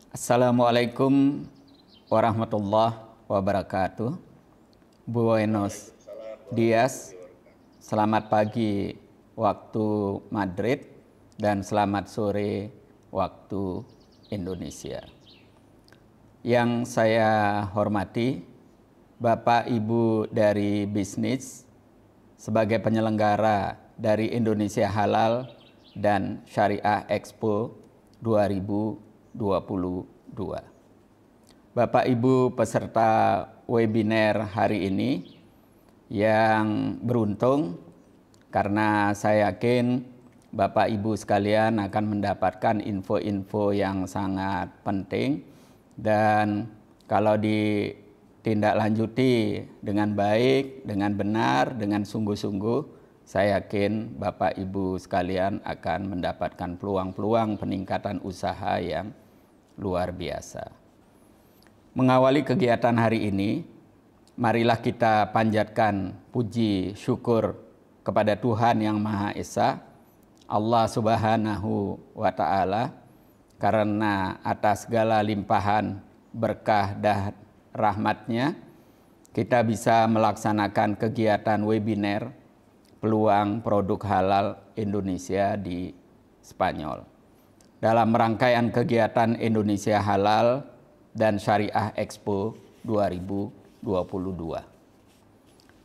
Assalamualaikum warahmatullahi wabarakatuh. Buenos dias, selamat pagi waktu Madrid dan selamat sore waktu Indonesia. Yang saya hormati Bapak Ibu dari bisnis sebagai penyelenggara dari Indonesia Halal dan Syariah Expo 2022. Bapak Ibu peserta webinar hari ini yang beruntung karena saya yakin Bapak Ibu sekalian akan mendapatkan info-info yang sangat penting, dan kalau ditindaklanjuti dengan baik, dengan benar, dengan sungguh-sungguh, saya yakin Bapak Ibu sekalian akan mendapatkan peluang-peluang peningkatan usaha yang luar biasa. Mengawali kegiatan hari ini, marilah kita panjatkan puji syukur kepada Tuhan Yang Maha Esa, Allah Subhanahu wa Ta'ala, karena atas segala limpahan berkah dan rahmat-Nya, kita bisa melaksanakan kegiatan webinar peluang produk halal Indonesia di Spanyol dalam rangkaian kegiatan Indonesia Halal dan Syariah Expo 2022.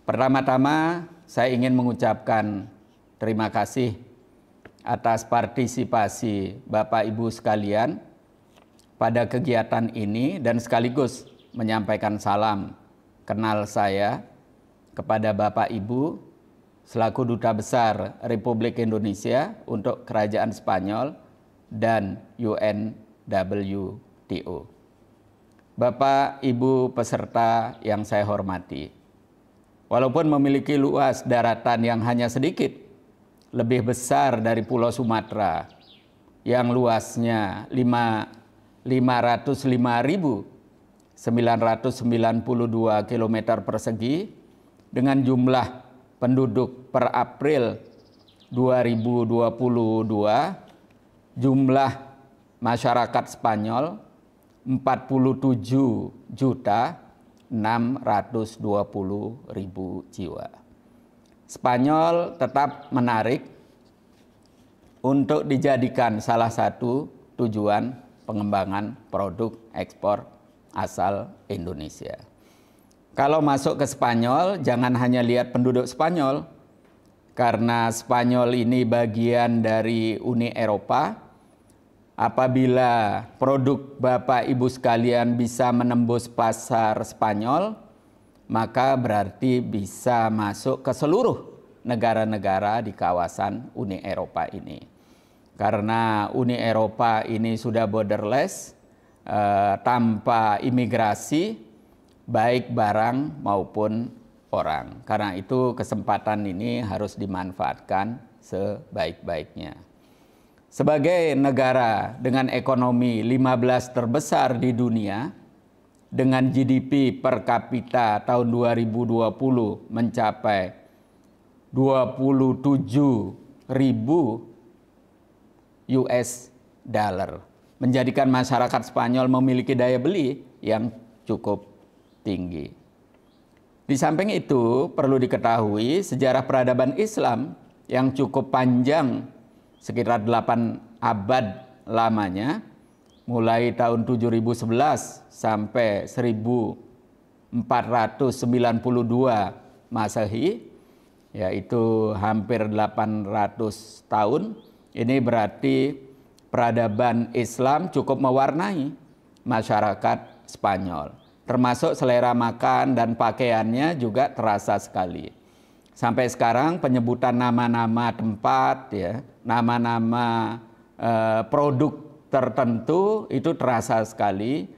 Pertama-tama saya ingin mengucapkan terima kasih atas partisipasi Bapak Ibu sekalian pada kegiatan ini dan sekaligus menyampaikan salam kenal saya kepada Bapak Ibu selaku Duta Besar Republik Indonesia untuk Kerajaan Spanyol dan UNWTO. Bapak Ibu peserta yang saya hormati, walaupun memiliki luas daratan yang hanya sedikit lebih besar dari Pulau Sumatera yang luasnya 505.992 km persegi dengan jumlah penduduk per April 2022, jumlah masyarakat Spanyol 47.620.000 jiwa. Spanyol tetap menarik untuk dijadikan salah satu tujuan pengembangan produk ekspor asal Indonesia. Kalau masuk ke Spanyol, jangan hanya lihat penduduk Spanyol, karena Spanyol ini bagian dari Uni Eropa. Apabila produk Bapak Ibu sekalian bisa menembus pasar Spanyol, maka berarti bisa masuk ke seluruh negara-negara di kawasan Uni Eropa ini. Karena Uni Eropa ini sudah borderless, tanpa imigrasi, baik barang maupun orang. Karena itu kesempatan ini harus dimanfaatkan sebaik-baiknya. Sebagai negara dengan ekonomi 15 terbesar di dunia, dengan GDP per kapita tahun 2020 mencapai 27.000 US dollar, menjadikan masyarakat Spanyol memiliki daya beli yang cukup tinggi. Di samping itu, perlu diketahui sejarah peradaban Islam yang cukup panjang, sekitar 8 abad lamanya, mulai tahun 7011 sampai 1492 Masehi, yaitu hampir 800 tahun. Ini berarti peradaban Islam cukup mewarnai masyarakat Spanyol. Termasuk selera makan dan pakaiannya juga terasa sekali. Sampai sekarang penyebutan nama-nama tempat, nama-nama produk tertentu itu terasa sekali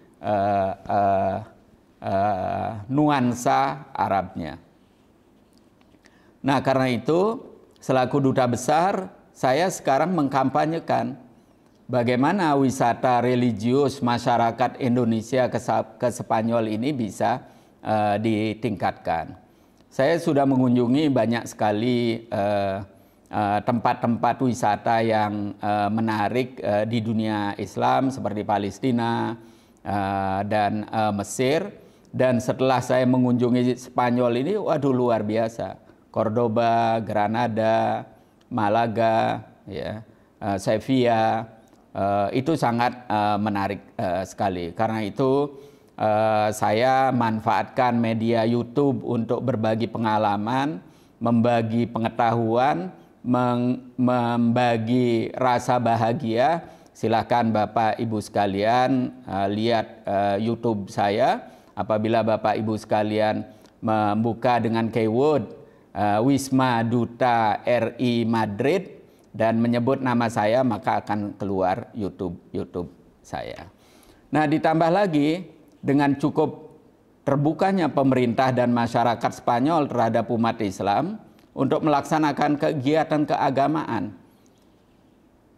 nuansa Arabnya. Nah, karena itu selaku duta besar, saya sekarang mengkampanyekan bagaimana wisata religius masyarakat Indonesia ke Spanyol ini bisa ditingkatkan. Saya sudah mengunjungi banyak sekali tempat-tempat wisata yang menarik di dunia Islam seperti Palestina dan Mesir. Dan setelah saya mengunjungi Spanyol ini, waduh luar biasa. Cordoba, Granada, Malaga, ya, Sevilla, itu sangat menarik sekali. Karena itu saya manfaatkan media YouTube untuk berbagi pengalaman, membagi pengetahuan, membagi rasa bahagia. Silakan Bapak Ibu sekalian lihat YouTube saya. Apabila Bapak Ibu sekalian membuka dengan keyword Wisma Duta RI Madrid dan menyebut nama saya, maka akan keluar YouTube saya. Nah, ditambah lagi dengan cukup terbukanya pemerintah dan masyarakat Spanyol terhadap umat Islam untuk melaksanakan kegiatan keagamaan.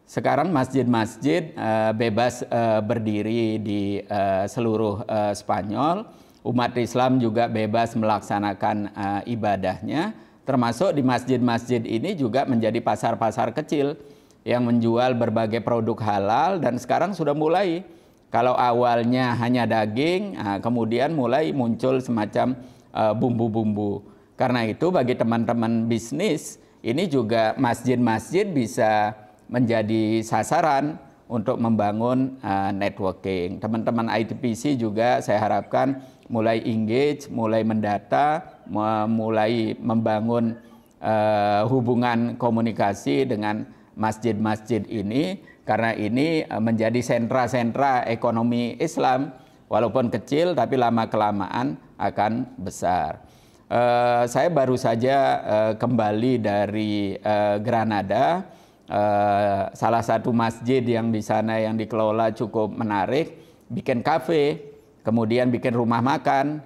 Sekarang masjid-masjid bebas berdiri di seluruh Spanyol. Umat Islam juga bebas melaksanakan ibadahnya. Termasuk di masjid-masjid ini juga menjadi pasar-pasar kecil yang menjual berbagai produk halal. Dan sekarang sudah mulai, kalau awalnya hanya daging, kemudian mulai muncul semacam bumbu-bumbu. Karena itu bagi teman-teman bisnis, ini juga masjid-masjid bisa menjadi sasaran untuk membangun networking. Teman-teman ITPC juga saya harapkan mulai engage, mulai mendata, mulai membangun hubungan komunikasi dengan masjid-masjid ini, karena ini menjadi sentra-sentra ekonomi Islam, walaupun kecil tapi lama-kelamaan akan besar. Saya baru saja kembali dari Granada. Salah satu masjid yang di sana yang dikelola cukup menarik, bikin kafe, kemudian bikin rumah makan,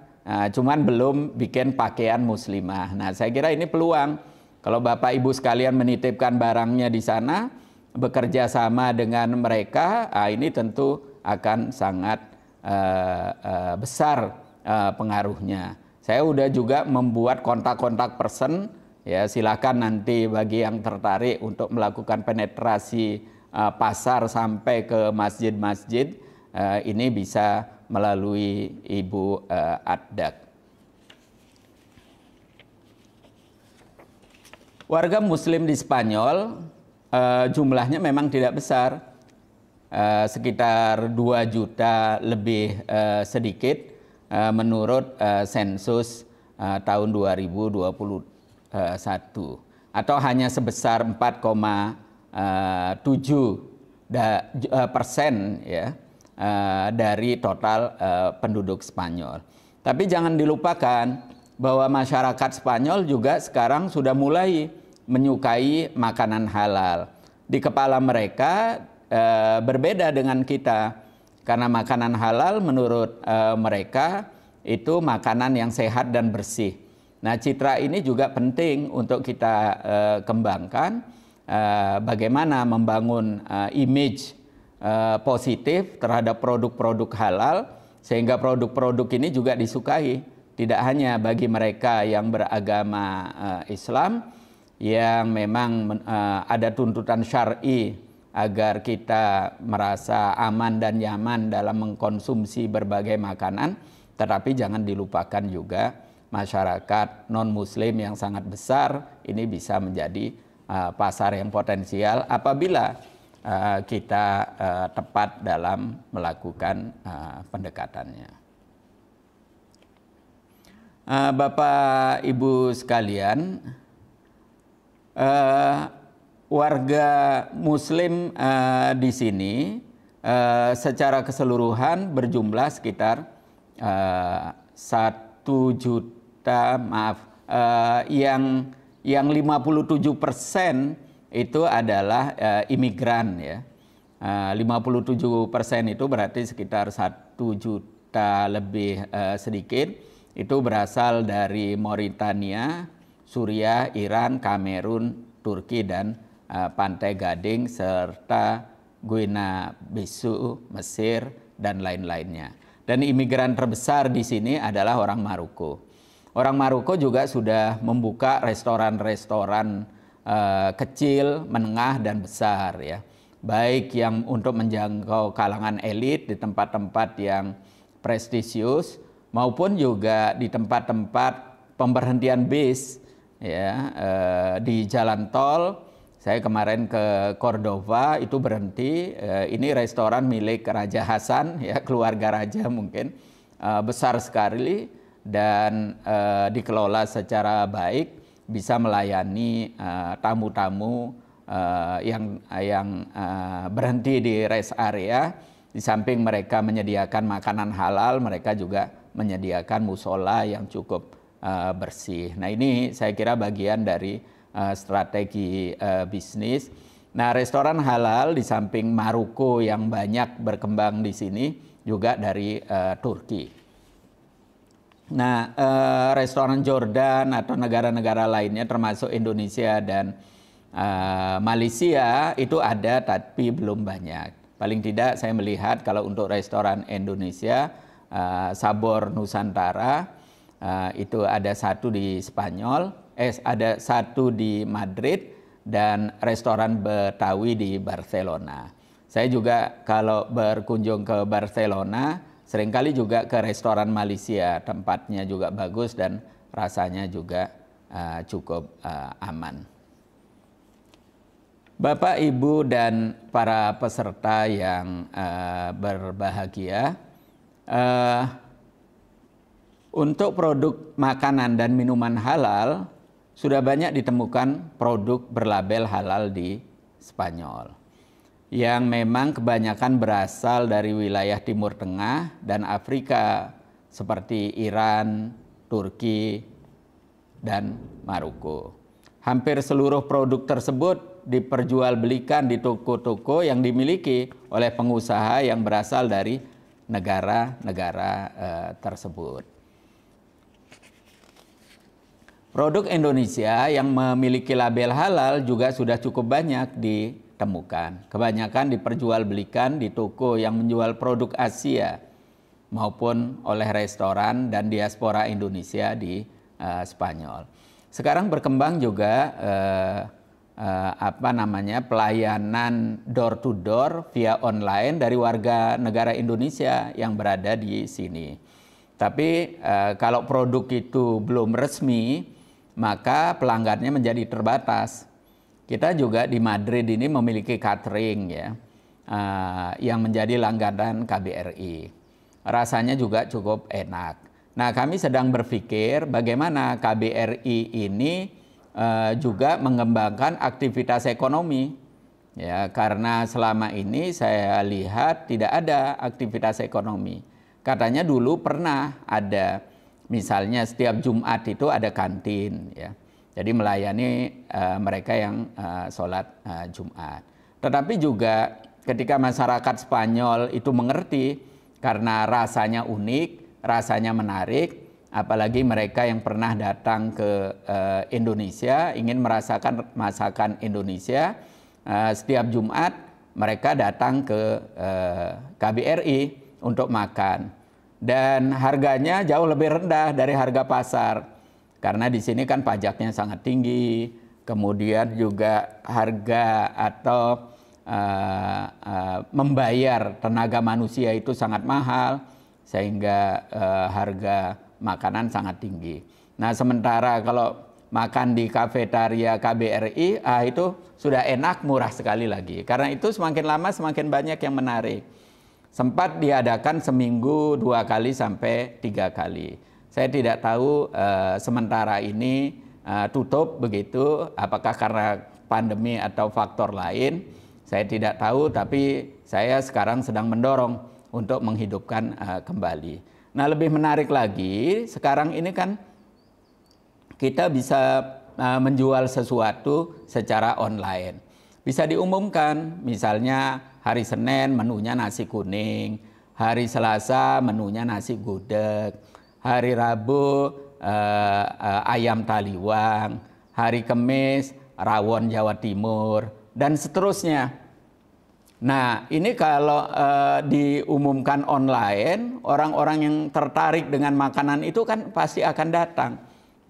cuman belum bikin pakaian muslimah. Nah, saya kira ini peluang. Kalau Bapak Ibu sekalian menitipkan barangnya di sana, bekerja sama dengan mereka, ini tentu akan sangat besar pengaruhnya. Saya udah juga membuat kontak-kontak person. Ya, silakan nanti bagi yang tertarik untuk melakukan penetrasi pasar sampai ke masjid-masjid, ini bisa melalui Ibu Addak. Warga Muslim di Spanyol jumlahnya memang tidak besar, sekitar 2 juta lebih sedikit menurut sensus tahun 2021. Atau hanya sebesar 4,7% ya, dari total penduduk Spanyol. Tapi jangan dilupakan bahwa masyarakat Spanyol juga sekarang sudah mulai menyukai makanan halal. Di kepala mereka berbeda dengan kita, karena makanan halal menurut mereka itu makanan yang sehat dan bersih. Nah, citra ini juga penting untuk kita kembangkan, bagaimana membangun image positif terhadap produk-produk halal, sehingga produk-produk ini juga disukai, tidak hanya bagi mereka yang beragama Islam, yang memang ada tuntutan syar'i agar kita merasa aman dan nyaman dalam mengkonsumsi berbagai makanan, tetapi jangan dilupakan juga masyarakat non-muslim yang sangat besar ini bisa menjadi pasar yang potensial apabila kita tepat dalam melakukan pendekatannya. Bapak Ibu sekalian, warga Muslim di sini secara keseluruhan berjumlah sekitar 1 juta, yang 57% itu adalah imigran ya. 57% itu berarti sekitar 1 juta lebih sedikit, itu berasal dari Mauritania, Suriah, Iran, Kamerun, Turki, dan Pantai Gading, serta Guinea-Bissau, Mesir, dan lain-lainnya. Dan imigran terbesar di sini adalah orang Maroko. Orang Maroko juga sudah membuka restoran-restoran kecil, menengah, dan besar ya. Baik yang untuk menjangkau kalangan elit di tempat-tempat yang prestisius maupun juga di tempat-tempat pemberhentian bis ya, di jalan tol. Saya kemarin ke Cordova itu berhenti, ini restoran milik Raja Hasan ya, keluarga raja mungkin, besar sekali dan dikelola secara baik, bisa melayani tamu-tamu yang berhenti di rest area. Di samping mereka menyediakan makanan halal, mereka juga menyediakan musola yang cukup bersih. Nah, ini saya kira bagian dari strategi bisnis. Nah, restoran halal di samping Maroko yang banyak berkembang di sini juga dari Turki. Nah, restoran Jordan atau negara-negara lainnya termasuk Indonesia dan Malaysia itu ada tapi belum banyak. Paling tidak saya melihat kalau untuk restoran Indonesia, Sabor Nusantara, itu ada satu di Spanyol, ada satu di Madrid, dan restoran Betawi di Barcelona. Saya juga kalau berkunjung ke Barcelona, seringkali juga ke restoran Malaysia, tempatnya juga bagus dan rasanya juga cukup aman. Bapak, Ibu, dan para peserta yang berbahagia, untuk produk makanan dan minuman halal, sudah banyak ditemukan produk berlabel halal di Spanyol, yang memang kebanyakan berasal dari wilayah Timur Tengah dan Afrika, seperti Iran, Turki, dan Maroko. Hampir seluruh produk tersebut diperjualbelikan di toko-toko yang dimiliki oleh pengusaha yang berasal dari negara-negara tersebut. Produk Indonesia yang memiliki label halal juga sudah cukup banyak ditemukan. Kebanyakan diperjualbelikan di toko yang menjual produk Asia maupun oleh restoran dan diaspora Indonesia di Spanyol. Sekarang berkembang juga pelayanan door to door via online dari warga negara Indonesia yang berada di sini. Tapi kalau produk itu belum resmi, maka pelanggannya menjadi terbatas. Kita juga di Madrid ini memiliki catering ya, yang menjadi langganan KBRI. Rasanya juga cukup enak. Nah, kami sedang berpikir bagaimana KBRI ini juga mengembangkan aktivitas ekonomi. Ya, karena selama ini saya lihat tidak ada aktivitas ekonomi. Katanya dulu pernah ada, misalnya setiap Jumat itu ada kantin, ya. Jadi melayani mereka yang sholat Jumat. Tetapi juga ketika masyarakat Spanyol itu mengerti karena rasanya unik, rasanya menarik, apalagi mereka yang pernah datang ke Indonesia ingin merasakan masakan Indonesia, setiap Jumat mereka datang ke KBRI untuk makan. Dan harganya jauh lebih rendah dari harga pasar. Karena di sini kan pajaknya sangat tinggi, kemudian juga harga atau membayar tenaga manusia itu sangat mahal, sehingga harga makanan sangat tinggi. Nah, sementara kalau makan di kafetaria KBRI, itu sudah enak, murah sekali lagi. Karena itu semakin lama semakin banyak yang menarik. Sempat diadakan seminggu 2 kali sampai 3 kali. Saya tidak tahu sementara ini tutup begitu, apakah karena pandemi atau faktor lain. Saya tidak tahu, tapi saya sekarang sedang mendorong untuk menghidupkan kembali. Nah, lebih menarik lagi, sekarang ini kan kita bisa menjual sesuatu secara online. Bisa diumumkan, misalnya hari Senin menunya nasi kuning, hari Selasa menunya nasi gudeg, hari Rabu ayam taliwang, hari Kamis rawon Jawa Timur, dan seterusnya. Nah, ini kalau diumumkan online, orang-orang yang tertarik dengan makanan itu kan pasti akan datang.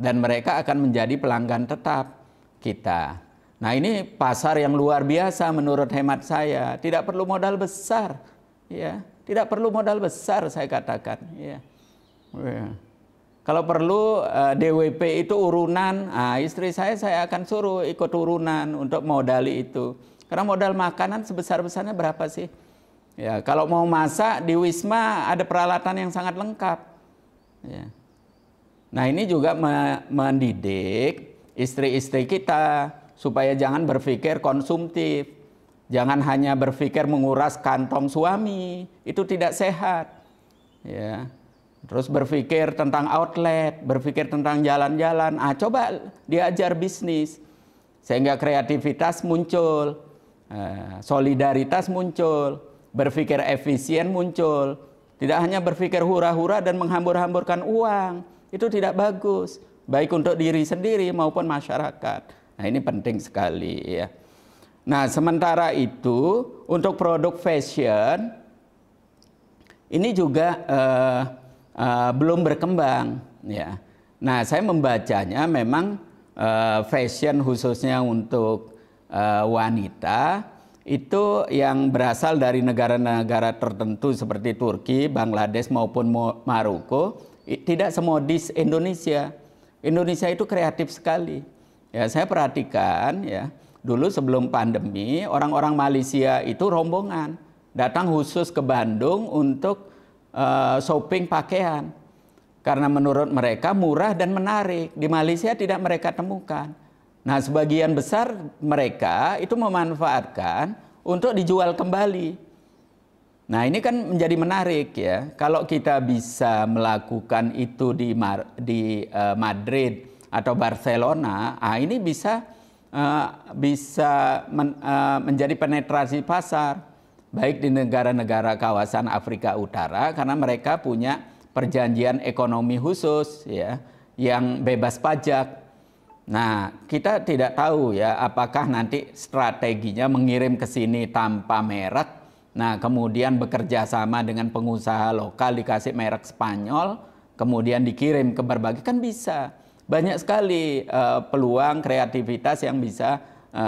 Dan mereka akan menjadi pelanggan tetap kita. Nah, ini pasar yang luar biasa menurut hemat saya. Tidak perlu modal besar, ya. Tidak perlu modal besar, saya katakan, ya. Kalau perlu DWP itu urunan, istri saya akan suruh ikut urunan untuk modali itu. Karena modal makanan sebesar-besarnya berapa sih? Ya, kalau mau masak di Wisma ada peralatan yang sangat lengkap. Ya. Nah, ini juga mendidik istri-istri kita supaya jangan berpikir konsumtif. Jangan hanya berpikir menguras kantong suami, itu tidak sehat. Ya. Terus berpikir tentang outlet, berpikir tentang jalan-jalan. Coba diajar bisnis sehingga kreativitas muncul, solidaritas muncul, berpikir efisien muncul. Tidak hanya berpikir hura-hura dan menghambur-hamburkan uang. Itu tidak bagus, baik untuk diri sendiri maupun masyarakat. Nah, ini penting sekali, ya. Nah, sementara itu untuk produk fashion ini juga belum berkembang, ya. Nah, saya membacanya memang fashion khususnya untuk wanita itu yang berasal dari negara-negara tertentu seperti Turki, Bangladesh maupun Maroko tidak semodis Indonesia. Indonesia itu kreatif sekali. Ya, saya perhatikan, ya. Dulu sebelum pandemi, orang-orang Malaysia itu rombongan datang khusus ke Bandung untuk shopping pakaian. Karena menurut mereka murah dan menarik. Di Malaysia tidak mereka temukan. Nah, sebagian besar mereka itu memanfaatkan untuk dijual kembali. Nah, ini kan menjadi menarik, ya. Kalau kita bisa melakukan itu di Madrid atau Barcelona, ini bisa menjadi penetrasi pasar, baik di negara-negara kawasan Afrika Utara karena mereka punya perjanjian ekonomi khusus, ya, yang bebas pajak. Nah, kita tidak tahu, ya, apakah nanti strateginya mengirim ke sini tanpa merek. Nah, kemudian bekerja sama dengan pengusaha lokal dikasih merek Spanyol, kemudian dikirim ke berbagai, kan bisa. Banyak sekali peluang kreativitas yang bisa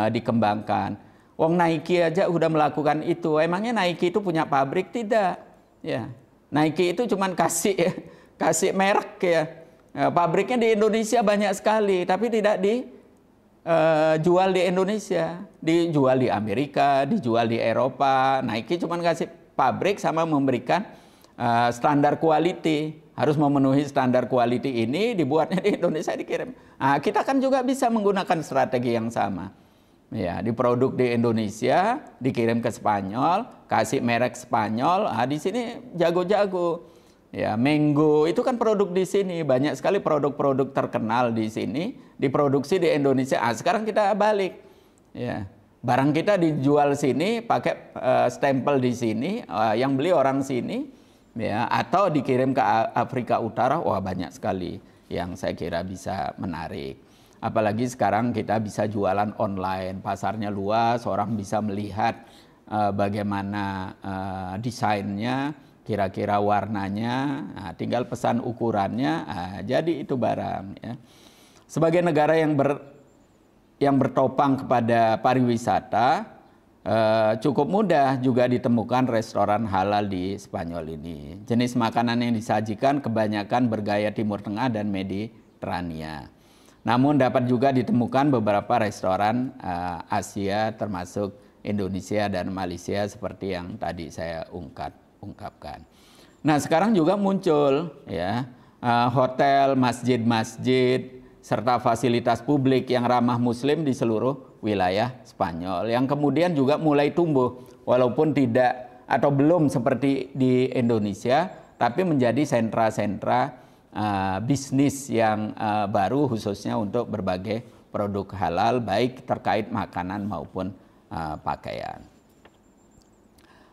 dikembangkan. Wong Nike aja udah melakukan itu. Emangnya Nike itu punya pabrik? Tidak. Ya, Nike itu cuma kasih merek, ya. Pabriknya di Indonesia banyak sekali, tapi tidak dijual di Indonesia. Dijual di Amerika, dijual di Eropa. Nike cuma kasih pabrik sama memberikan standar quality. Harus memenuhi standar quality ini, dibuatnya di Indonesia, dikirim. Nah, kita kan juga bisa menggunakan strategi yang sama. Ya, diproduk di Indonesia, dikirim ke Spanyol, kasih merek Spanyol. Di sini jago-jago. Ya, Mango itu kan produk di sini. Banyak sekali produk-produk terkenal di sini diproduksi di Indonesia. Sekarang kita balik. Ya, barang kita dijual sini pakai stempel di sini, yang beli orang sini. Ya, atau dikirim ke Afrika Utara, banyak sekali yang saya kira bisa menarik. Apalagi sekarang kita bisa jualan online, pasarnya luas, orang bisa melihat bagaimana desainnya, kira-kira warnanya, tinggal pesan ukurannya, jadi itu barang. Ya. Sebagai negara yang bertopang kepada pariwisata, cukup mudah juga ditemukan restoran halal di Spanyol ini. Jenis makanan yang disajikan kebanyakan bergaya Timur Tengah dan Mediterania. Namun dapat juga ditemukan beberapa restoran Asia termasuk Indonesia dan Malaysia seperti yang tadi saya ungkapkan. Nah, sekarang juga muncul, ya, hotel, masjid-masjid serta fasilitas publik yang ramah Muslim di seluruh wilayah Spanyol yang kemudian juga mulai tumbuh walaupun tidak atau belum seperti di Indonesia, tapi menjadi sentra-sentra bisnis yang baru khususnya untuk berbagai produk halal baik terkait makanan maupun pakaian.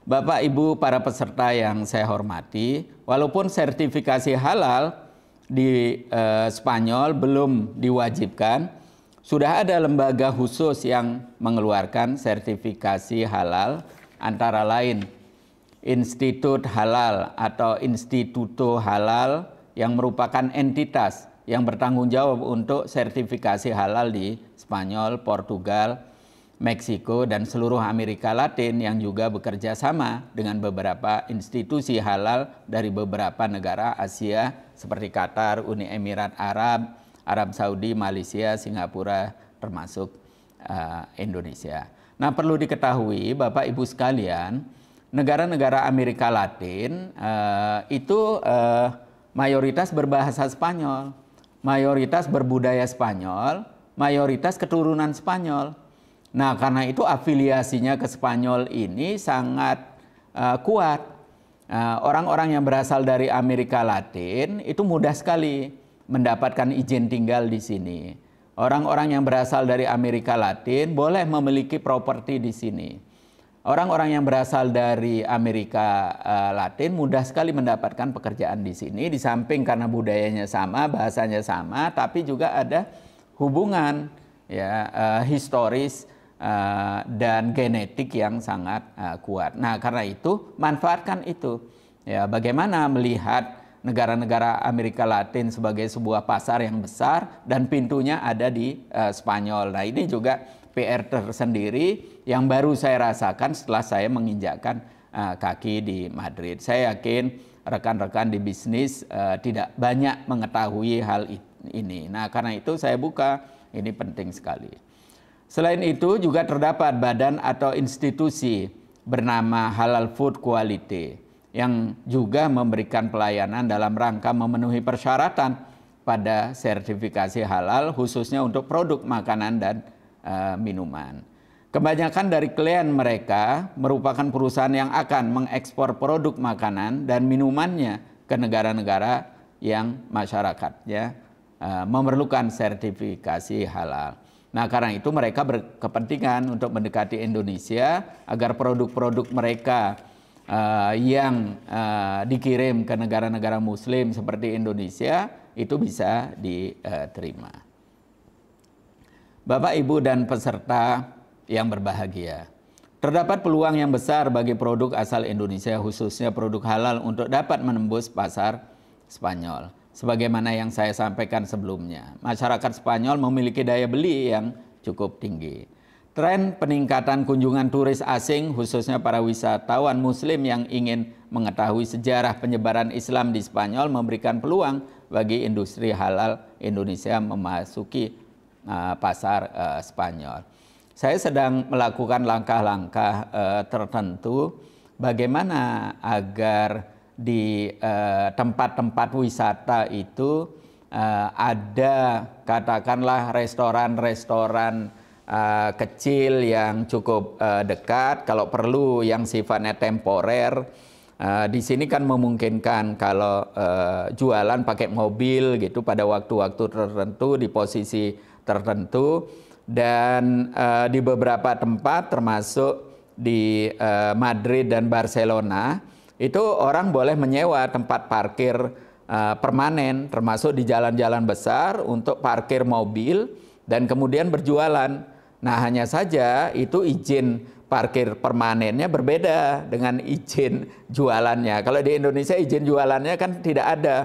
Bapak Ibu para peserta yang saya hormati, walaupun sertifikasi halal di Spanyol belum diwajibkan, sudah ada lembaga khusus yang mengeluarkan sertifikasi halal, antara lain Institut Halal atau Instituto Halal yang merupakan entitas yang bertanggung jawab untuk sertifikasi halal di Spanyol, Portugal, Meksiko, dan seluruh Amerika Latin yang juga bekerja sama dengan beberapa institusi halal dari beberapa negara Asia seperti Qatar, Uni Emirat Arab, Arab Saudi, Malaysia, Singapura, termasuk Indonesia. Nah, perlu diketahui Bapak Ibu sekalian, negara-negara Amerika Latin itu mayoritas berbahasa Spanyol, mayoritas berbudaya Spanyol, mayoritas keturunan Spanyol. Nah, karena itu afiliasinya ke Spanyol ini sangat kuat. Orang-orang yang berasal dari Amerika Latin itu mudah sekali mendapatkan izin tinggal di sini. Orang-orang yang berasal dari Amerika Latin boleh memiliki properti di sini. Orang-orang yang berasal dari Amerika Latin mudah sekali mendapatkan pekerjaan di sini. Di samping karena budayanya sama, bahasanya sama, tapi juga ada hubungan historis dan genetik yang sangat kuat. Nah, karena itu manfaatkan itu. Ya, bagaimana melihat negara-negara Amerika Latin sebagai sebuah pasar yang besar dan pintunya ada di Spanyol. Nah, ini juga PR tersendiri yang baru saya rasakan setelah saya menginjakkan kaki di Madrid. Saya yakin rekan-rekan di bisnis tidak banyak mengetahui hal ini. Nah, karena itu saya buka, ini penting sekali. Selain itu juga terdapat badan atau institusi bernama Halal Food Quality yang juga memberikan pelayanan dalam rangka memenuhi persyaratan pada sertifikasi halal khususnya untuk produk makanan dan minuman. Kebanyakan dari klien mereka merupakan perusahaan yang akan mengekspor produk makanan dan minumannya ke negara-negara yang masyarakatnya memerlukan sertifikasi halal. Nah, karena itu mereka berkepentingan untuk mendekati Indonesia agar produk-produk mereka yang dikirim ke negara-negara Muslim seperti Indonesia itu bisa diterima. Bapak, Ibu, dan peserta yang berbahagia, terdapat peluang yang besar bagi produk asal Indonesia, khususnya produk halal, untuk dapat menembus pasar Spanyol. Sebagaimana yang saya sampaikan sebelumnya, masyarakat Spanyol memiliki daya beli yang cukup tinggi. Tren peningkatan kunjungan turis asing, khususnya para wisatawan Muslim yang ingin mengetahui sejarah penyebaran Islam di Spanyol, memberikan peluang bagi industri halal Indonesia memasuki pasar Spanyol. Saya sedang melakukan langkah-langkah tertentu bagaimana agar di tempat-tempat wisata itu ada katakanlah restoran-restoran kecil yang cukup dekat, kalau perlu yang sifatnya temporer. Di sini kan memungkinkan kalau jualan pakai mobil gitu pada waktu-waktu tertentu di posisi tertentu, dan di beberapa tempat termasuk di Madrid dan Barcelona itu orang boleh menyewa tempat parkir permanen, termasuk di jalan-jalan besar untuk parkir mobil dan kemudian berjualan. Nah, hanya saja itu izin parkir permanennya berbeda dengan izin jualannya. Kalau di Indonesia izin jualannya kan tidak ada,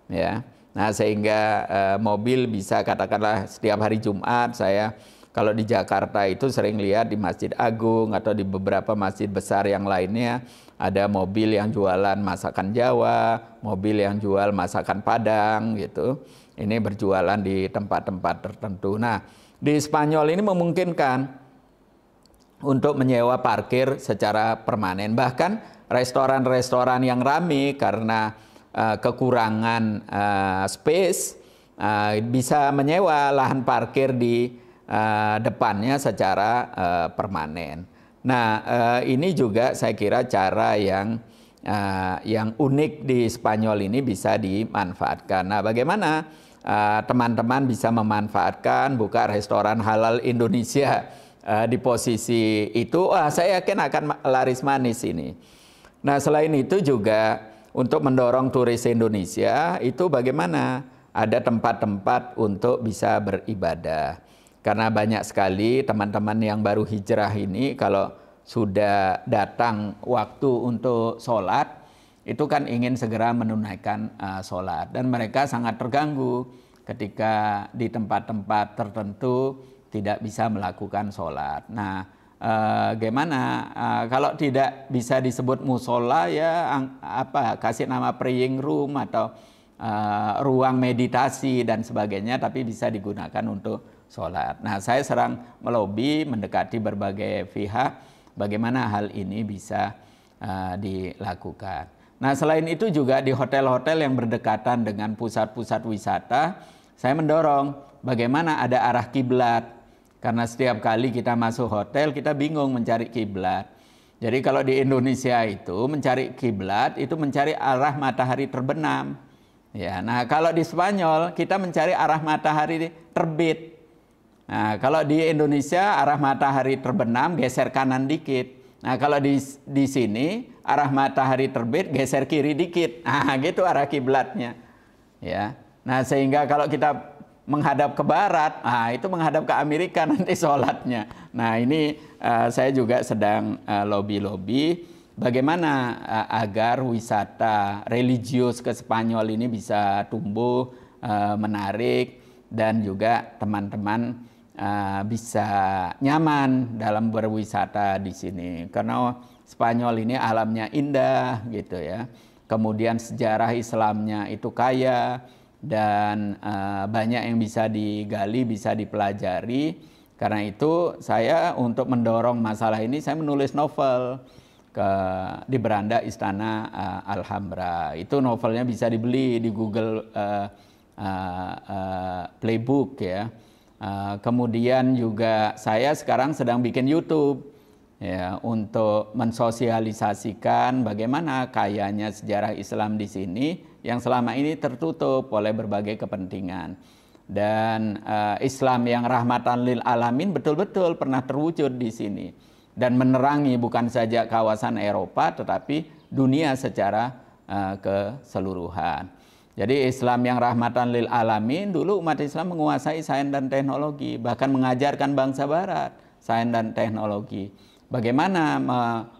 ya. Nah, sehingga mobil bisa katakanlah setiap hari Jumat saya kalau di Jakarta itu sering lihat di Masjid Agung atau di beberapa masjid besar yang lainnya ada mobil yang jualan masakan Jawa, mobil yang jual masakan Padang gitu. Ini berjualan di tempat-tempat tertentu. Nah, di Spanyol ini memungkinkan untuk menyewa parkir secara permanen. Bahkan restoran-restoran yang ramai karena kekurangan space bisa menyewa lahan parkir di depannya secara permanen. Nah, ini juga saya kira cara yang unik di Spanyol ini bisa dimanfaatkan. Nah, bagaimana teman-teman bisa memanfaatkan buka restoran halal Indonesia di posisi itu? Saya yakin akan laris manis ini. Nah, selain itu juga untuk mendorong turis Indonesia itu bagaimana ada tempat-tempat untuk bisa beribadah. Karena banyak sekali teman-teman yang baru hijrah ini kalau sudah datang waktu untuk sholat, itu kan ingin segera menunaikan sholat. Dan mereka sangat terganggu ketika di tempat-tempat tertentu tidak bisa melakukan sholat. Nah, gimana kalau tidak bisa disebut musola ya kasih nama praying room atau ruang meditasi dan sebagainya, tapi bisa digunakan untuk sholat. Nah, saya sedang melobi mendekati berbagai pihak bagaimana hal ini bisa dilakukan. Nah, selain itu juga di hotel-hotel yang berdekatan dengan pusat-pusat wisata, saya mendorong bagaimana ada arah kiblat. Karena setiap kali kita masuk hotel, kita bingung mencari kiblat. Jadi kalau di Indonesia itu mencari kiblat itu mencari arah matahari terbenam. Ya, nah kalau di Spanyol kita mencari arah matahari terbit. Nah, kalau di Indonesia arah matahari terbenam geser kanan dikit. Nah, kalau di sini arah matahari terbit geser kiri dikit. Nah, gitu arah kiblatnya. Ya. Nah, sehingga kalau kita menghadap ke barat, itu menghadap ke Amerika nanti sholatnya. Nah, ini saya juga sedang lobby-lobby bagaimana agar wisata religius ke Spanyol ini bisa tumbuh, menarik, dan juga teman-teman bisa nyaman dalam berwisata di sini. Karena Spanyol ini alamnya indah gitu ya. Kemudian sejarah Islamnya itu kaya, dan banyak yang bisa digali, bisa dipelajari. Karena itu saya untuk mendorong masalah ini saya menulis novel di beranda Istana Alhambra. Itu novelnya bisa dibeli di Google Playbook ya. Kemudian juga saya sekarang sedang bikin YouTube ya untuk mensosialisasikan bagaimana kayanya sejarah Islam di sini yang selama ini tertutup oleh berbagai kepentingan. Dan Islam yang rahmatan lil alamin betul-betul pernah terwujud di sini dan menerangi bukan saja kawasan Eropa tetapi dunia secara keseluruhan. Jadi Islam yang rahmatan lil alamin, dulu umat Islam menguasai sains dan teknologi, bahkan mengajarkan bangsa barat sains dan teknologi. Bagaimana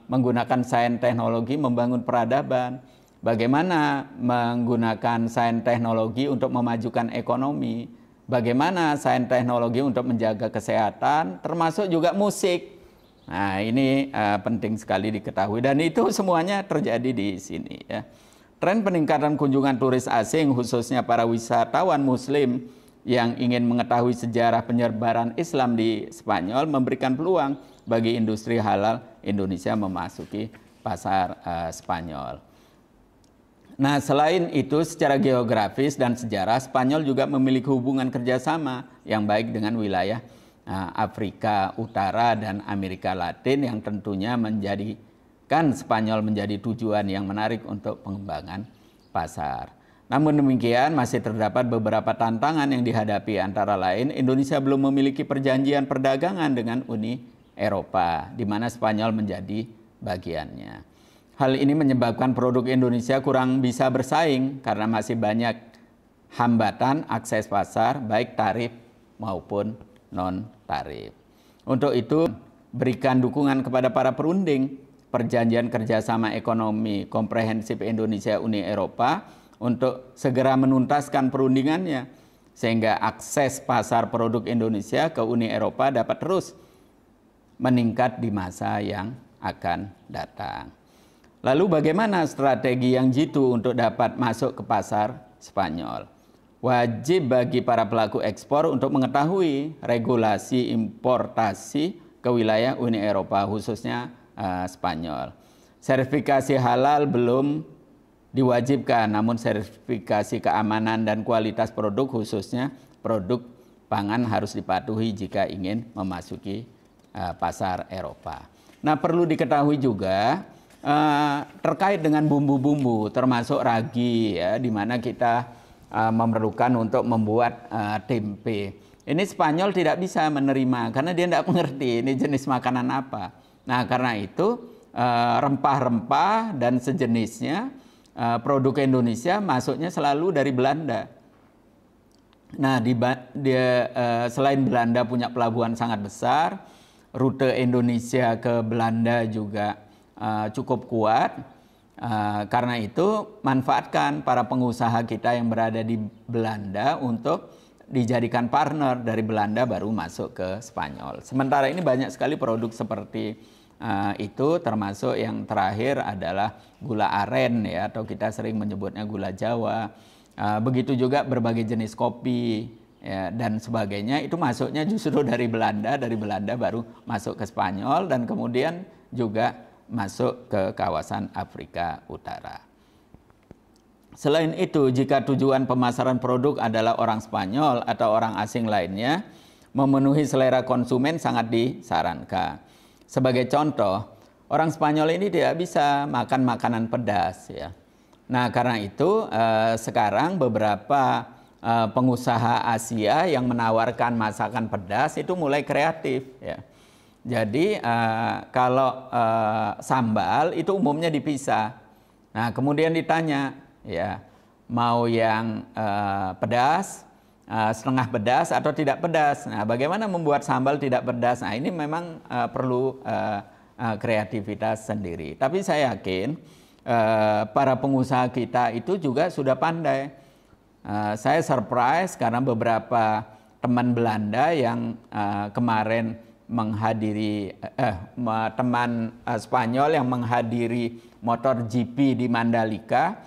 menggunakan sains teknologi membangun peradaban, bagaimana menggunakan sains teknologi untuk memajukan ekonomi, bagaimana sains teknologi untuk menjaga kesehatan, termasuk juga musik. Nah, ini penting sekali diketahui dan itu semuanya terjadi di sini ya. Tren peningkatan kunjungan turis asing khususnya para wisatawan muslim yang ingin mengetahui sejarah penyebaran Islam di Spanyol memberikan peluang bagi industri halal Indonesia memasuki pasar Spanyol. Nah, selain itu secara geografis dan sejarah, Spanyol juga memiliki hubungan kerjasama yang baik dengan wilayah Afrika Utara dan Amerika Latin yang tentunya menjadikan Spanyol menjadi tujuan yang menarik untuk pengembangan pasar. Namun demikian masih terdapat beberapa tantangan yang dihadapi, antara lain Indonesia belum memiliki perjanjian perdagangan dengan Uni Eropa, di mana Spanyol menjadi bagiannya. Hal ini menyebabkan produk Indonesia kurang bisa bersaing karena masih banyak hambatan akses pasar baik tarif maupun non-tarif. Untuk itu berikan dukungan kepada para perunding Perjanjian Kerjasama Ekonomi Komprehensif Indonesia Uni Eropa untuk segera menuntaskan perundingannya sehingga akses pasar produk Indonesia ke Uni Eropa dapat terus meningkat di masa yang akan datang. Lalu bagaimana strategi yang jitu untuk dapat masuk ke pasar Spanyol? Wajib bagi para pelaku ekspor untuk mengetahui regulasi importasi ke wilayah Uni Eropa khususnya Spanyol. Sertifikasi halal belum diwajibkan, namun sertifikasi keamanan dan kualitas produk khususnya produk pangan harus dipatuhi jika ingin memasuki pasar Eropa. Nah, perlu diketahui juga terkait dengan bumbu-bumbu termasuk ragi ya, di mana kita memerlukan untuk membuat tempe. Ini Spanyol tidak bisa menerima karena dia tidak mengerti ini jenis makanan apa. Nah, karena itu rempah-rempah dan sejenisnya produk Indonesia masuknya selalu dari Belanda. Nah, selain Belanda punya pelabuhan sangat besar, rute Indonesia ke Belanda juga cukup kuat. Karena itu manfaatkan para pengusaha kita yang berada di Belanda untuk dijadikan partner dari Belanda baru masuk ke Spanyol. Sementara ini banyak sekali produk seperti itu, termasuk yang terakhir adalah gula aren ya, atau kita sering menyebutnya gula Jawa. Begitu juga berbagai jenis kopi ya, dan sebagainya, itu masuknya justru dari Belanda baru masuk ke Spanyol dan kemudian juga masuk ke kawasan Afrika Utara. Selain itu, jika tujuan pemasaran produk adalah orang Spanyol atau orang asing lainnya, memenuhi selera konsumen sangat disarankan. Sebagai contoh, orang Spanyol ini tidak bisa makan makanan pedas ya. Nah, karena itu sekarang beberapa pengusaha Asia yang menawarkan masakan pedas itu mulai kreatif ya. Jadi kalau sambal itu umumnya dipisah. Nah, kemudian ditanya ya, mau yang pedas, setengah pedas atau tidak pedas. Nah, bagaimana membuat sambal tidak pedas? Nah, ini memang perlu kreativitas sendiri. Tapi saya yakin para pengusaha kita itu juga sudah pandai. Saya surprise karena beberapa teman Belanda yang kemarin menghadiri teman Spanyol yang menghadiri MotoGP di Mandalika,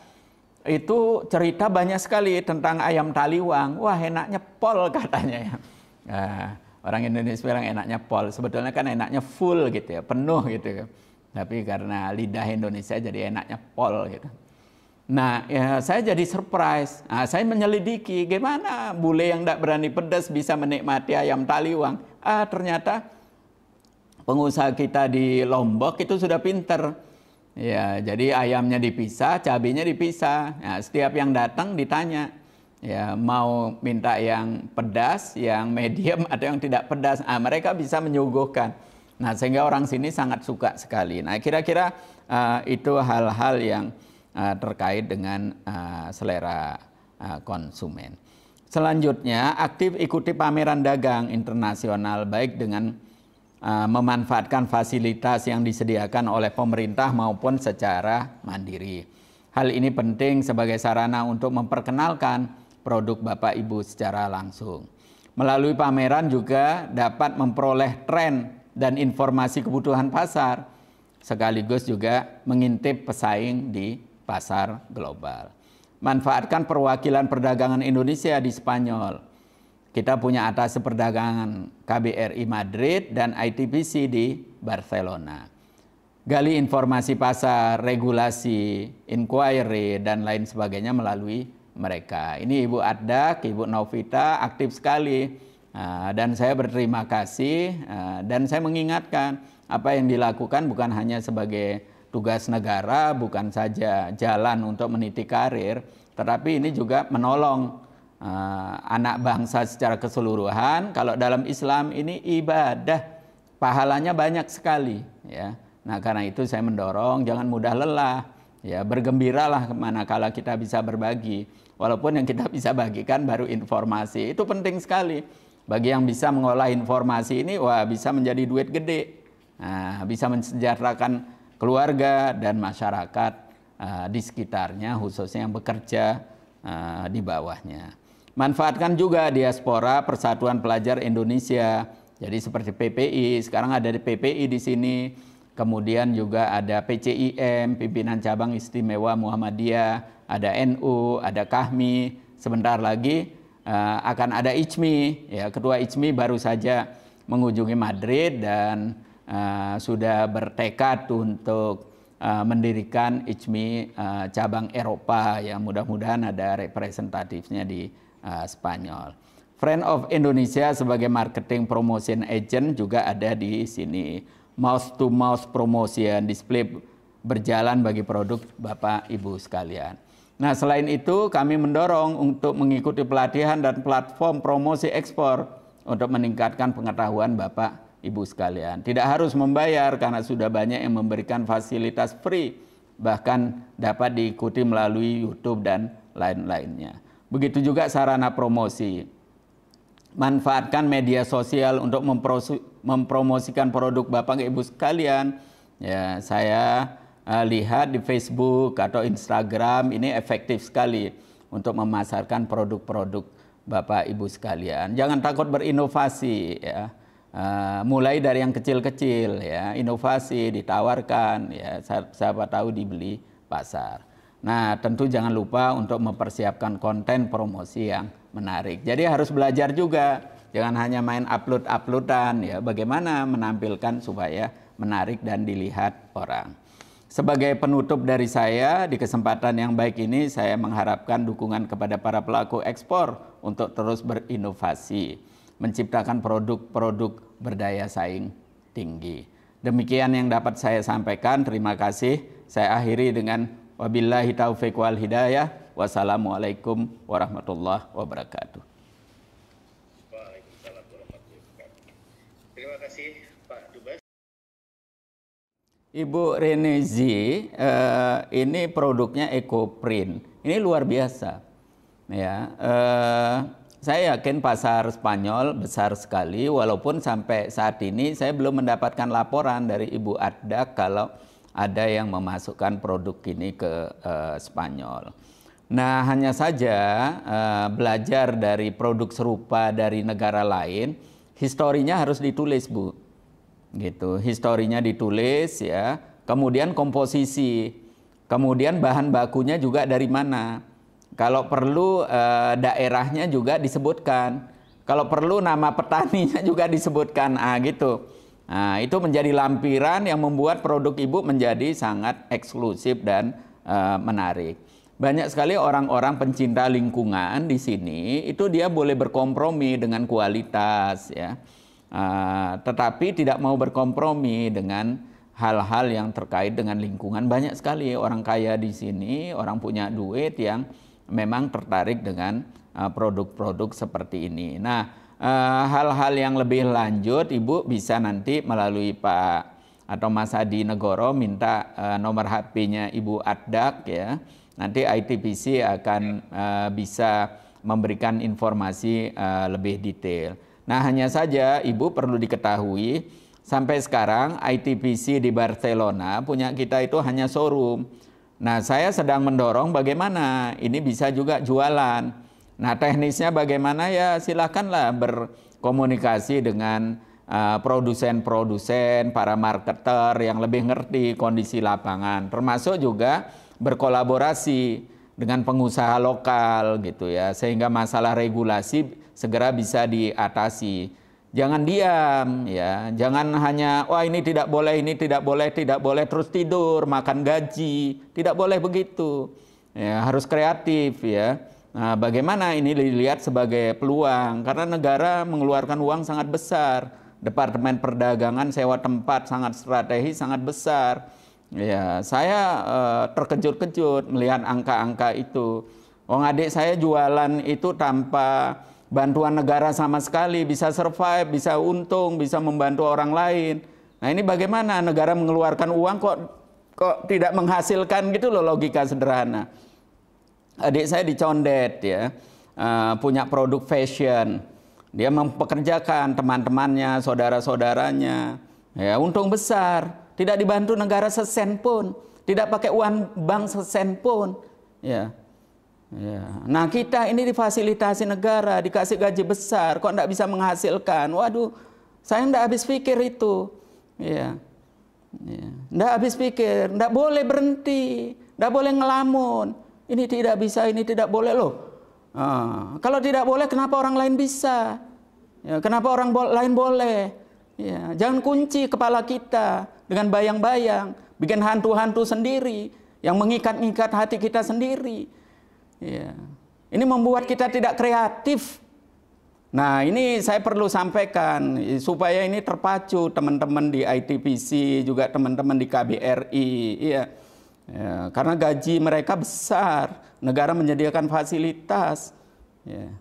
itu cerita banyak sekali tentang ayam taliwang. Wah, enaknya pol katanya ya. Orang Indonesia bilang enaknya pol, sebetulnya kan enaknya full gitu ya, penuh gitu. Tapi karena lidah Indonesia jadi enaknya pol gitu. Nah, ya, saya jadi surprise. Nah, saya menyelidiki gimana bule yang tidak berani pedas bisa menikmati ayam taliwang. Ternyata pengusaha kita di Lombok itu sudah pinter. Ya, jadi ayamnya dipisah, cabenya dipisah. Nah, setiap yang datang ditanya, ya mau minta yang pedas, yang medium atau yang tidak pedas. Mereka bisa menyuguhkan. Nah, sehingga orang sini sangat suka sekali. Nah, kira-kira itu hal-hal yang terkait dengan selera konsumen. Selanjutnya, aktif ikuti pameran dagang internasional baik dengan memanfaatkan fasilitas yang disediakan oleh pemerintah maupun secara mandiri. Hal ini penting sebagai sarana untuk memperkenalkan produk Bapak Ibu secara langsung. Melalui pameran juga dapat memperoleh tren dan informasi kebutuhan pasar, sekaligus juga mengintip pesaing di pasar global. Manfaatkan perwakilan perdagangan Indonesia di Spanyol. Kita punya atas perdagangan KBRI Madrid dan ITBC di Barcelona. Gali informasi pasar, regulasi, inquiry, dan lain sebagainya melalui mereka. Ini Ibu Addak, Ibu Novita aktif sekali. Dan saya berterima kasih dan saya mengingatkan apa yang dilakukan bukan hanya sebagai tugas negara, bukan saja jalan untuk meniti karir, tetapi ini juga menolong anak bangsa secara keseluruhan. Kalau dalam Islam ini ibadah, pahalanya banyak sekali ya. Nah, karena itu saya mendorong jangan mudah lelah ya, bergembiralah manakala kita bisa berbagi. Walaupun yang kita bisa bagikan baru informasi, itu penting sekali. Bagi yang bisa mengolah informasi ini, wah bisa menjadi duit gede. Bisa mensejahterakan keluarga dan masyarakat di sekitarnya, khususnya yang bekerja di bawahnya. Manfaatkan juga diaspora Persatuan Pelajar Indonesia. Jadi seperti PPI, sekarang ada PPI di sini. Kemudian juga ada PCIM, Pimpinan Cabang Istimewa Muhammadiyah, ada NU, ada KAHMI. Sebentar lagi akan ada ICMI. Ya, Ketua ICMI baru saja mengunjungi Madrid dan sudah bertekad untuk mendirikan ICMI cabang Eropa. Ya, mudah-mudahan ada representatifnya di Spanyol. Friend of Indonesia sebagai marketing promotion agent juga ada di sini. Mouth to mouth promotion, display berjalan bagi produk Bapak Ibu sekalian. Nah, selain itu kami mendorong untuk mengikuti pelatihan dan platform promosi ekspor untuk meningkatkan pengetahuan Bapak Ibu sekalian. Tidak harus membayar karena sudah banyak yang memberikan fasilitas free, bahkan dapat diikuti melalui YouTube dan lain-lainnya. Begitu juga sarana promosi. Manfaatkan media sosial untuk mempromosikan produk Bapak Ibu sekalian. Ya, saya lihat di Facebook atau Instagram ini efektif sekali untuk memasarkan produk-produk Bapak Ibu sekalian. Jangan takut berinovasi ya. Mulai dari yang kecil-kecil ya, inovasi ditawarkan ya, siapa tahu dibeli pasar. Nah, tentu jangan lupa untuk mempersiapkan konten promosi yang menarik. Jadi harus belajar juga, jangan hanya main upload-uploadan ya, bagaimana menampilkan supaya menarik dan dilihat orang. Sebagai penutup dari saya, di kesempatan yang baik ini saya mengharapkan dukungan kepada para pelaku ekspor untuk terus berinovasi, menciptakan produk-produk berdaya saing tinggi. Demikian yang dapat saya sampaikan. Terima kasih. Saya akhiri dengan wabillahi taufiq wal hidayah. Wassalamualaikum warahmatullahi wabarakatuh. Waalaikumsalam warahmatullahi wabarakatuh. Terima kasih Pak Dubes. Ibu Renezi, ini produknya EcoPrint. Ini luar biasa. Ya, saya yakin pasar Spanyol besar sekali, walaupun sampai saat ini saya belum mendapatkan laporan dari Ibu Addak kalau ada yang memasukkan produk ini ke Spanyol. Nah, hanya saja belajar dari produk serupa dari negara lain, historinya harus ditulis, Bu. Gitu, historinya ditulis ya. Kemudian komposisi, kemudian bahan bakunya juga dari mana. Kalau perlu daerahnya juga disebutkan. Kalau perlu nama petaninya juga disebutkan. Gitu. Nah, itu menjadi lampiran yang membuat produk Ibu menjadi sangat eksklusif dan menarik. Banyak sekali orang-orang pencinta lingkungan di sini itu dia boleh berkompromi dengan kualitas ya. Tetapi tidak mau berkompromi dengan hal-hal yang terkait dengan lingkungan. Banyak sekali orang kaya di sini, orang punya duit yang memang tertarik dengan produk-produk seperti ini. Nah, hal-hal yang lebih lanjut Ibu bisa nanti melalui Pak atau Mas Hadi Negoro minta nomor HP-nya Ibu Addak ya. Nanti ITPC akan bisa memberikan informasi lebih detail. Nah, hanya saja Ibu perlu diketahui sampai sekarang ITPC di Barcelona punya kita itu hanya showroom. Nah, saya sedang mendorong bagaimana ini bisa juga jualan. Nah, teknisnya bagaimana ya silakanlah berkomunikasi dengan produsen-produsen, para marketer yang lebih ngerti kondisi lapangan. Termasuk juga berkolaborasi dengan pengusaha lokal gitu ya, sehingga masalah regulasi segera bisa diatasi. Jangan diam ya, jangan hanya wah ini tidak boleh, ini tidak boleh, tidak boleh terus tidur, makan gaji. Tidak boleh begitu. Ya, harus kreatif ya. Nah, bagaimana ini dilihat sebagai peluang karena negara mengeluarkan uang sangat besar. Departemen Perdagangan sewa tempat sangat strategis, sangat besar. Ya, saya terkejut-kejut melihat angka-angka itu. Wong adik saya jualan itu tanpa bantuan negara sama sekali, bisa survive, bisa untung, bisa membantu orang lain. Nah, ini bagaimana negara mengeluarkan uang kok tidak menghasilkan gitu loh, logika sederhana. Adik saya di Condet ya, punya produk fashion. Dia mempekerjakan teman-temannya, saudara-saudaranya. Ya, untung besar, tidak dibantu negara sesen pun, tidak pakai uang bank sesen pun. Ya. Ya. Nah, kita ini difasilitasi negara, dikasih gaji besar, kok enggak bisa menghasilkan? Waduh, saya enggak habis pikir itu. Ya. Ya. Enggak habis pikir, enggak boleh berhenti, enggak boleh ngelamun. Ini tidak bisa, ini tidak boleh loh. Kalau tidak boleh, kenapa orang lain bisa? Ya, kenapa orang lain boleh? Ya, jangan kunci kepala kita dengan bayang-bayang, bikin hantu-hantu sendiri yang mengikat-ikat hati kita sendiri. Ya. Ini membuat kita tidak kreatif. Nah, ini saya perlu sampaikan supaya ini terpacu teman-teman di ITPC, juga teman-teman di KBRI. Ya. Ya, karena gaji mereka besar, negara menyediakan fasilitas. Ya.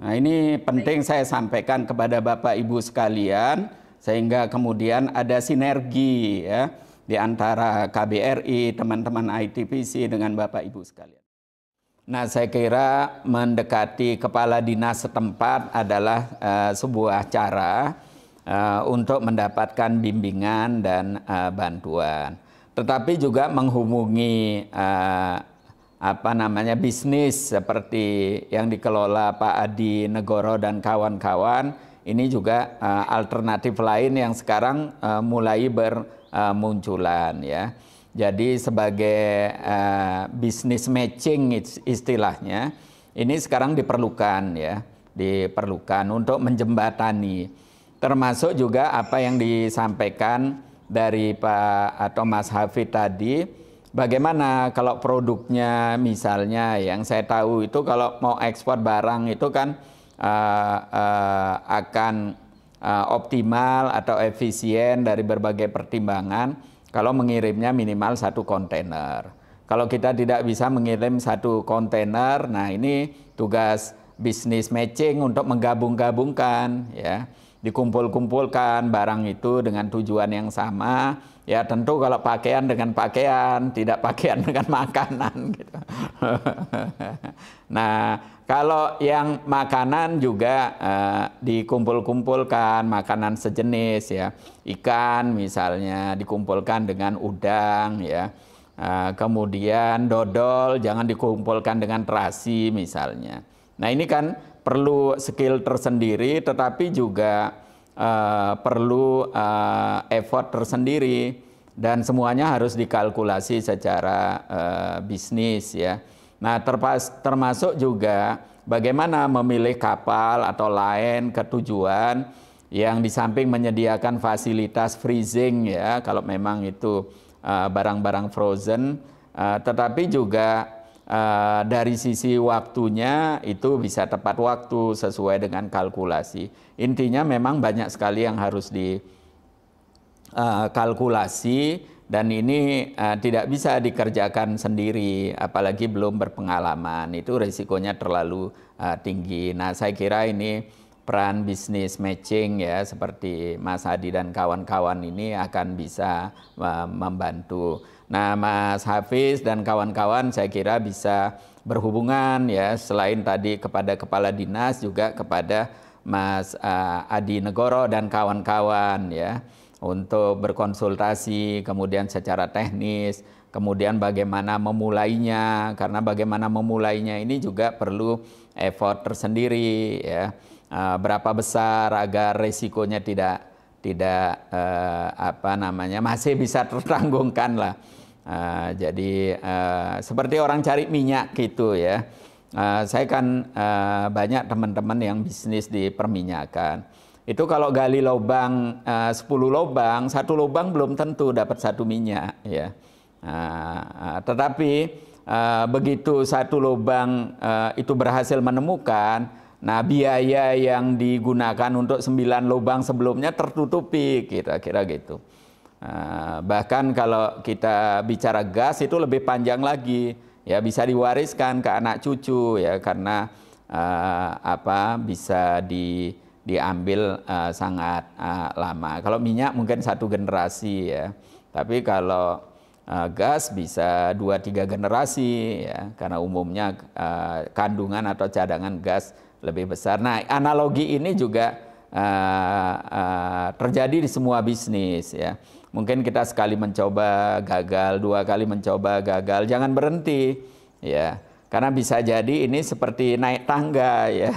Nah, ini penting saya sampaikan kepada Bapak Ibu sekalian, sehingga kemudian ada sinergi ya di antara KBRI, teman-teman ITPC dengan Bapak Ibu sekalian. Nah, saya kira mendekati kepala dinas setempat adalah sebuah cara untuk mendapatkan bimbingan dan bantuan. Tetapi juga menghubungi bisnis seperti yang dikelola Pak Adi Negoro dan kawan-kawan, ini juga alternatif lain yang sekarang mulai bermunculan ya. Jadi sebagai business matching istilahnya, ini sekarang diperlukan ya, diperlukan untuk menjembatani. Termasuk juga apa yang disampaikan dari Pak atau Mas Hafid tadi, bagaimana kalau produknya misalnya yang saya tahu itu kalau mau ekspor barang itu kan akan optimal atau efisien dari berbagai pertimbangan kalau mengirimnya minimal 1 kontainer. Kalau kita tidak bisa mengirim 1 kontainer, nah ini tugas business matching untuk menggabung-gabungkan ya, dikumpul-kumpulkan barang itu dengan tujuan yang sama. Ya tentu kalau pakaian dengan pakaian, tidak pakaian dengan makanan gitu. Nah, kalau yang makanan juga dikumpul-kumpulkan, makanan sejenis ya, ikan misalnya dikumpulkan dengan udang ya. Kemudian dodol jangan dikumpulkan dengan terasi misalnya. Nah ini kan perlu skill tersendiri, tetapi juga perlu effort tersendiri, dan semuanya harus dikalkulasi secara bisnis ya. Nah termasuk juga bagaimana memilih kapal atau lain ke tujuan yang di samping menyediakan fasilitas freezing ya, kalau memang itu barang-barang frozen, tetapi juga dari sisi waktunya itu bisa tepat waktu sesuai dengan kalkulasi. Intinya memang banyak sekali yang harus dikalkulasi, dan ini tidak bisa dikerjakan sendiri, apalagi belum berpengalaman. Itu risikonya terlalu tinggi. Nah, saya kira ini peran bisnis matching ya, seperti Mas Adi dan kawan-kawan ini akan bisa membantu. Nah, Mas Hafiz dan kawan-kawan saya kira bisa berhubungan ya, selain tadi kepada kepala dinas juga kepada Mas Adi Negoro dan kawan-kawan ya, untuk berkonsultasi, kemudian secara teknis, kemudian bagaimana memulainya, karena bagaimana memulainya ini juga perlu effort tersendiri ya. Berapa besar agar resikonya tidak masih bisa tertanggungkan lah. Jadi seperti orang cari minyak gitu ya. Saya kan banyak teman-teman yang bisnis di perminyakan. Itu kalau gali lubang 10 lubang, 1 lubang belum tentu dapat 1 minyak ya. Tetapi begitu 1 lubang itu berhasil menemukan, nah biaya yang digunakan untuk 9 lubang sebelumnya tertutupi, kira-kira gitu. Bahkan kalau kita bicara gas itu lebih panjang lagi ya, bisa diwariskan ke anak cucu ya, karena bisa diambil sangat lama. Kalau minyak mungkin 1 generasi ya, tapi kalau gas bisa 2-3 generasi ya, karena umumnya kandungan atau cadangan gas lebih besar. Nah, analogi ini juga terjadi di semua bisnis ya. Mungkin kita sekali mencoba gagal, 2 kali mencoba gagal, jangan berhenti ya. Karena bisa jadi ini seperti naik tangga ya.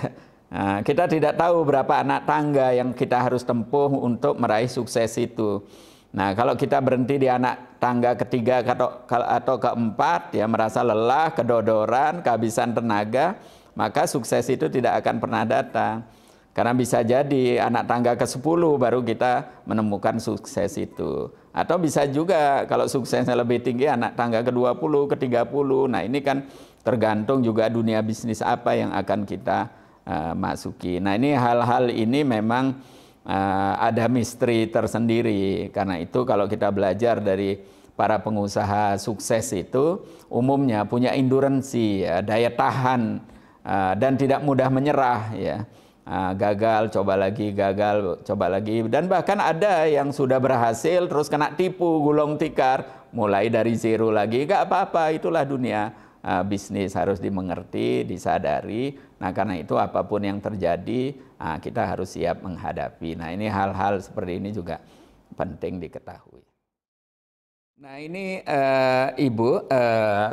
Nah, kita tidak tahu berapa anak tangga yang kita harus tempuh untuk meraih sukses itu. Nah, kalau kita berhenti di anak tangga ketiga atau keempat ya, merasa lelah, kedodoran, kehabisan tenaga, maka sukses itu tidak akan pernah datang. Karena bisa jadi anak tangga ke-10 baru kita menemukan sukses itu. Atau bisa juga kalau suksesnya lebih tinggi anak tangga ke-20, ke-30. Nah, ini kan tergantung juga dunia bisnis apa yang akan kita masuki. Nah, ini hal-hal ini memang ada misteri tersendiri. Karena itu kalau kita belajar dari para pengusaha sukses itu umumnya punya endurance ya, daya tahan, dan tidak mudah menyerah ya. Gagal, coba lagi, gagal, coba lagi. Dan bahkan ada yang sudah berhasil terus kena tipu, gulung tikar, mulai dari zero lagi. Gak apa-apa, itulah dunia bisnis, harus dimengerti, disadari. Nah, karena itu apapun yang terjadi, kita harus siap menghadapi. Nah, ini hal-hal seperti ini juga penting diketahui. Nah ini Ibu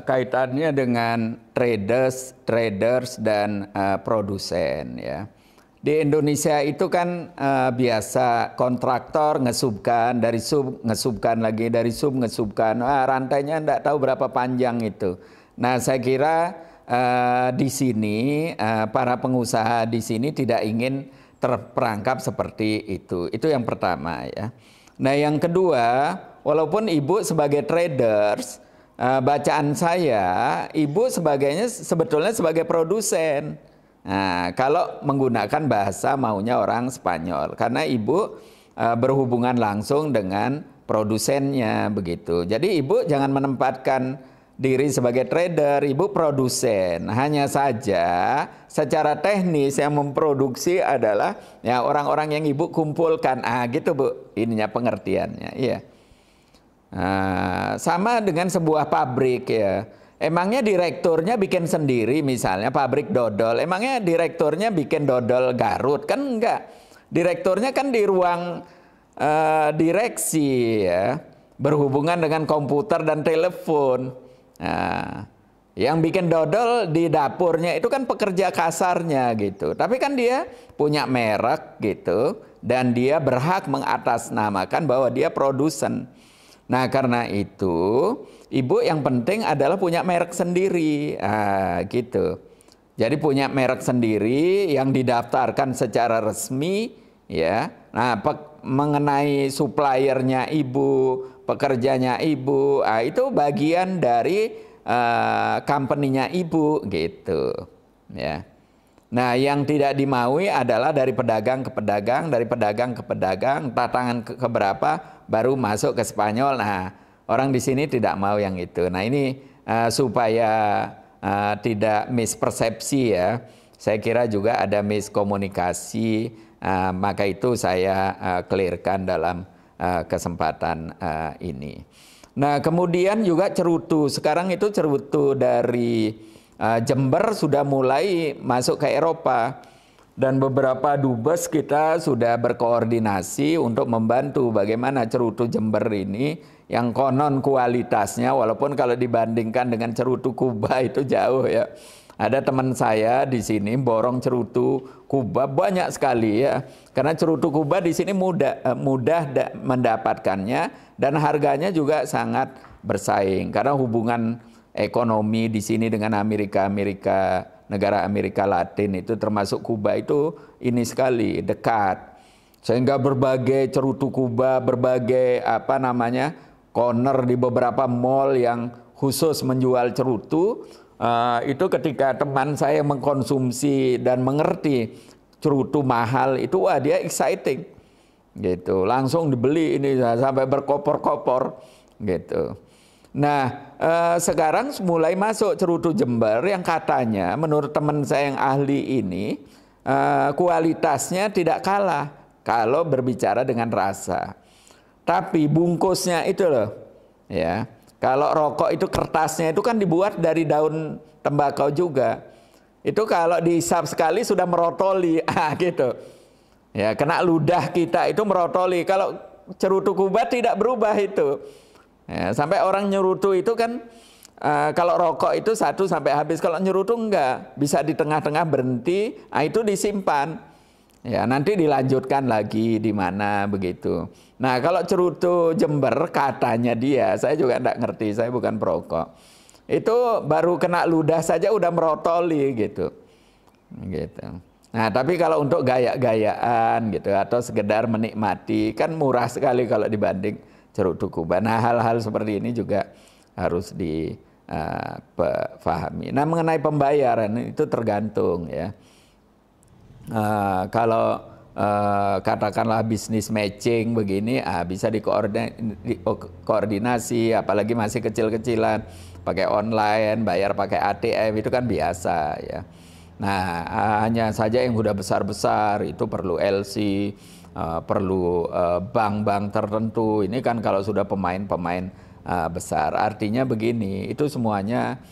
kaitannya dengan traders dan produsen ya. Di Indonesia itu kan biasa kontraktor ngesubkan, dari sub ngesubkan lagi, dari sub ngesubkan. Rantainya enggak tahu berapa panjang itu. Nah saya kira di sini para pengusaha di sini tidak ingin terperangkap seperti itu. Itu yang pertama ya. Nah yang kedua, walaupun Ibu sebagai traders, bacaan saya, Ibu sebetulnya sebagai produsen. Nah, kalau menggunakan bahasa maunya orang Spanyol, karena Ibu berhubungan langsung dengan produsennya begitu. Jadi Ibu jangan menempatkan diri sebagai trader, Ibu produsen. Hanya saja secara teknis yang memproduksi adalah ya orang-orang yang Ibu kumpulkan. Gitu Bu, ininya pengertiannya. Iya. Sama dengan sebuah pabrik ya. Emangnya direkturnya bikin sendiri misalnya pabrik dodol. Emangnya direkturnya bikin dodol Garut? Kan enggak. Direkturnya kan di ruang direksi ya. Berhubungan dengan komputer dan telepon. Nah, yang bikin dodol di dapurnya itu kan pekerja kasarnya gitu. Tapi kan dia punya merek gitu. Dan dia berhak mengatasnamakan bahwa dia produsen. Nah karena itu Ibu yang penting adalah punya merek sendiri, gitu. Jadi punya merek sendiri yang didaftarkan secara resmi, ya. Nah mengenai suppliernya Ibu, pekerjanya Ibu, itu bagian dari company-nya Ibu, gitu, ya. Nah yang tidak dimaui adalah dari pedagang ke pedagang, dari pedagang ke pedagang, tantangan ke berapa baru masuk ke Spanyol. Nah orang di sini tidak mau yang itu. Nah ini supaya tidak mispersepsi ya, saya kira juga ada miskomunikasi, maka itu saya clearkan dalam kesempatan ini. Nah kemudian juga cerutu, sekarang itu cerutu dari Jember sudah mulai masuk ke Eropa dan beberapa dubes kita sudah berkoordinasi untuk membantu bagaimana cerutu Jember ini yang konon kualitasnya walaupun kalau dibandingkan dengan cerutu Kuba itu jauh ya. Ada teman saya di sini borong cerutu Kuba banyak sekali ya. Karena cerutu Kuba di sini mudah mendapatkannya dan harganya juga sangat bersaing karena hubungan ekonomi di sini dengan negara Amerika Latin itu termasuk Kuba itu ini sekali dekat. Sehingga berbagai cerutu Kuba, berbagai corner di beberapa mall yang khusus menjual cerutu, itu ketika teman saya mengkonsumsi dan mengerti cerutu mahal itu, wah dia exciting gitu, langsung dibeli ini sampai berkopor-kopor gitu. Nah sekarang mulai masuk cerutu Jember yang katanya menurut teman saya yang ahli ini kualitasnya tidak kalah kalau berbicara dengan rasa. Tapi bungkusnya itu loh ya. Kalau rokok itu kertasnya itu kan dibuat dari daun tembakau juga. Itu kalau dihisap sekali sudah merotoli gitu. Ya, kena ludah kita itu merotoli. Kalau cerutu Kuba tidak berubah itu. Ya, sampai orang nyerutu itu kan kalau rokok itu satu sampai habis, kalau nyerutu enggak, bisa di tengah-tengah berhenti, itu disimpan. Ya, nanti dilanjutkan lagi di mana begitu. Nah, kalau cerutu Jember katanya dia, saya juga enggak ngerti, saya bukan perokok. Itu baru kena ludah saja udah merotoli gitu. Gitu. Nah, tapi kalau untuk gaya-gayaan gitu atau sekedar menikmati kan murah sekali kalau dibanding cerutu Kuba. Nah hal-hal seperti ini juga harus dipahami. Nah mengenai pembayaran itu tergantung ya. Kalau katakanlah bisnis matching begini, bisa dikoordinasi, apalagi masih kecil-kecilan, pakai online, bayar pakai ATM itu kan biasa ya. Nah hanya saja yang sudah besar-besar itu perlu LC. Perlu bank-bank tertentu. Ini kan kalau sudah pemain-pemain besar. Artinya begini, itu semuanya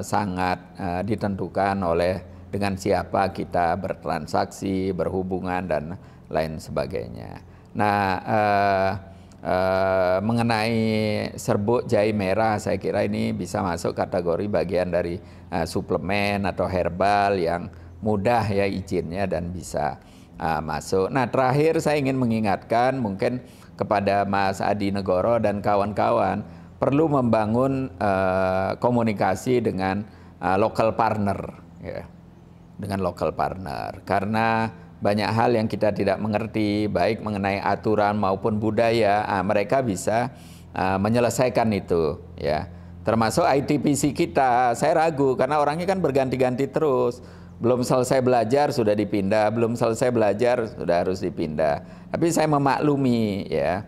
sangat ditentukan oleh dengan siapa kita bertransaksi, berhubungan dan lain sebagainya. Nah, mengenai serbuk jahe merah, saya kira ini bisa masuk kategori bagian dari suplemen atau herbal yang mudah ya izinnya dan bisa masuk. Nah, terakhir saya ingin mengingatkan mungkin kepada Mas Adi Negoro dan kawan-kawan perlu membangun komunikasi dengan local partner, ya, dengan local partner, karena banyak hal yang kita tidak mengerti, baik mengenai aturan maupun budaya, mereka bisa menyelesaikan itu, ya. Termasuk ITPC kita, saya ragu karena orangnya kan berganti-ganti terus. Belum selesai belajar sudah dipindah, belum selesai belajar sudah harus dipindah. Tapi saya memaklumi, ya,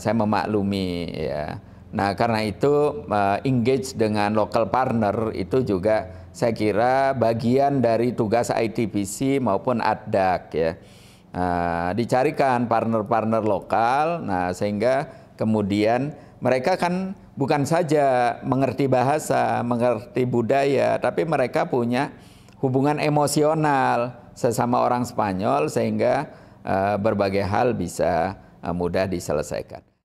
saya memaklumi, ya. Nah, karena itu engage dengan local partner itu juga saya kira bagian dari tugas ITPC maupun ADDAK, ya. Dicarikan partner-partner lokal, nah sehingga kemudian mereka kan bukan saja mengerti bahasa, mengerti budaya, tapi mereka punya hubungan emosional sesama orang Spanyol sehingga berbagai hal bisa mudah diselesaikan.